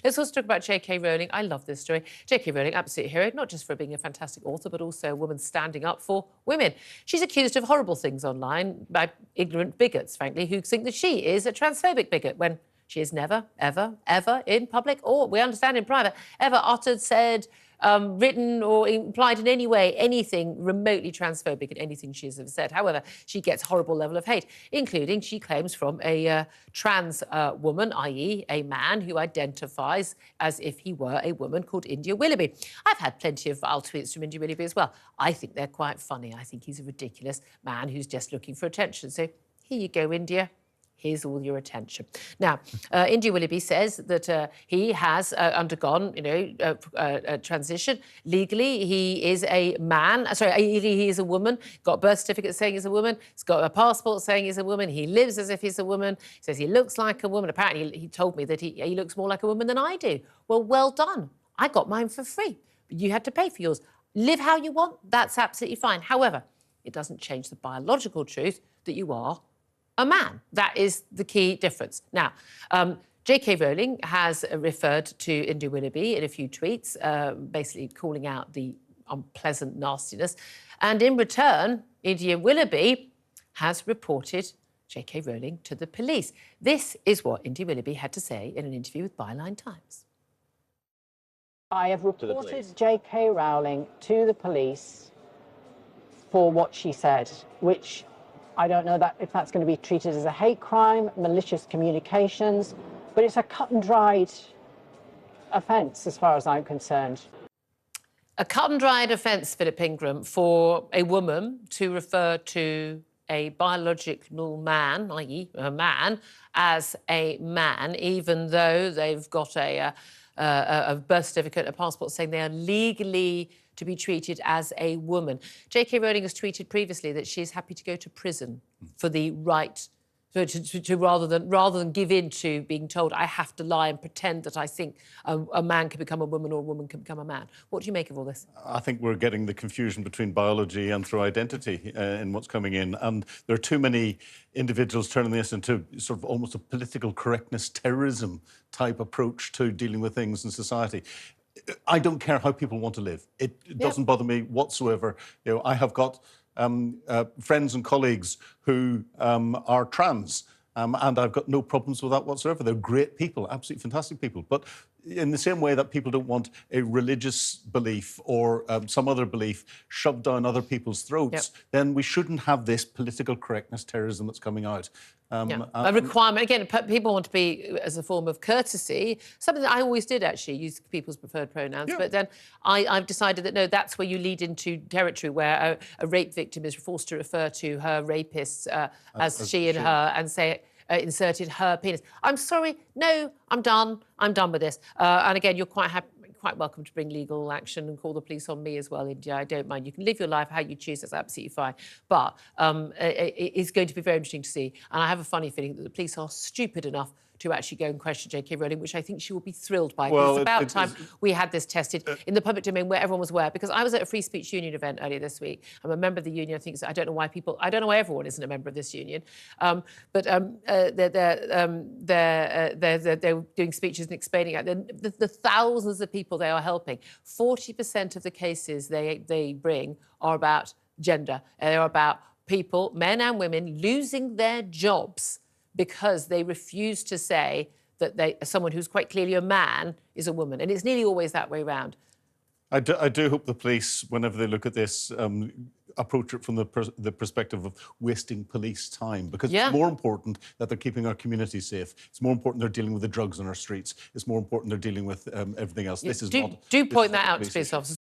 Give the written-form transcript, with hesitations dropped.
Let's also talk about JK Rowling. I love this story. JK Rowling, absolute hero, not just for being a fantastic author, but also a woman standing up for women. She's accused of horrible things online by ignorant bigots, frankly, who think that she is a transphobic bigot when she has never, ever, ever in public, or we understand in private, ever uttered, said, written or implied in any way anything remotely transphobic in anything she has ever said. However, she gets a horrible level of hate, including, she claims, from a trans woman, i.e. a man who identifies as if he were a woman called India Willoughby. I've had plenty of vile tweets from India Willoughby as well. I think they're quite funny. I think he's a ridiculous man who's just looking for attention. So here you go, India. Here's all your attention. Now, India Willoughby says that he has undergone, a transition. Legally, he is a man. Sorry, he is a woman. Got a birth certificate saying he's a woman. He's got a passport saying he's a woman. He lives as if he's a woman. He says he looks like a woman. Apparently, he told me that he looks more like a woman than I do. Well done. I got mine for free. You had to pay for yours. Live how you want. That's absolutely fine. However, it doesn't change the biological truth that you are a man. That is the key difference. Now, JK Rowling has referred to India Willoughby in a few tweets, basically calling out the unpleasant nastiness. And in return, India Willoughby has reported JK Rowling to the police. This is what India Willoughby had to say in an interview with Byline Times. I have reported JK Rowling to the police for what she said, which I don't know if that's going to be treated as a hate crime, malicious communications, but it's a cut and dried offence as far as I'm concerned. A cut and dried offence, Philip Ingram, for a woman to refer to a biological man, i.e. a man, as a man, even though they've got a birth certificate, a passport saying they are legally to be treated as a woman. JK Rowling has tweeted previously that she is happy to go to prison for the right to rather than give in to being told I have to lie and pretend that I think a man can become a woman or a woman can become a man. What do you make of all this? I think we're getting the confusion between biology and through identity in what's coming in, and there are too many individuals turning this into sort of almost a political correctness terrorism type approach to dealing with things in society. I don't care how people want to live. It doesn't bother me whatsoever. I have got friends and colleagues who are trans, and I've got no problems with that whatsoever. They're great people, absolutely fantastic people. But in the same way that people don't want a religious belief or some other belief shoved down other people's throats, then we shouldn't have this political correctness terrorism that's coming out. A requirement. Again, people want to be, as a form of courtesy, something that I always did, actually, use people's preferred pronouns. But then I've decided that, no, that's where you lead into territory where a rape victim is forced to refer to her rapists as she and her and say, inserted her penis. I'm sorry, no, I'm done with this. And again, you're quite welcome to bring legal action and call the police on me as well, India. I don't mind. You can live your life how you choose. That's absolutely fine. But it's going to be very interesting to see. And I have a funny feeling that the police are stupid enough to actually go and question JK Rowling, which I think she will be thrilled by. Well, it's about time we had this tested in the public domain where everyone was aware. Because I was at a Free Speech Union event earlier this week. I'm a member of the union. I don't know why everyone isn't a member of this union. They're doing speeches and explaining the thousands of people they are helping. 40% of the cases they bring are about gender. They're about people, men and women, losing their jobs because they refuse to say that someone who's quite clearly a man is a woman. And it's nearly always that way round. I do hope the police, whenever they look at this, approach it from the perspective of wasting police time, because it's more important that they're keeping our community safe. It's more important they're dealing with the drugs on our streets. It's more important they're dealing with everything else. This is not... Do point that out to police officers.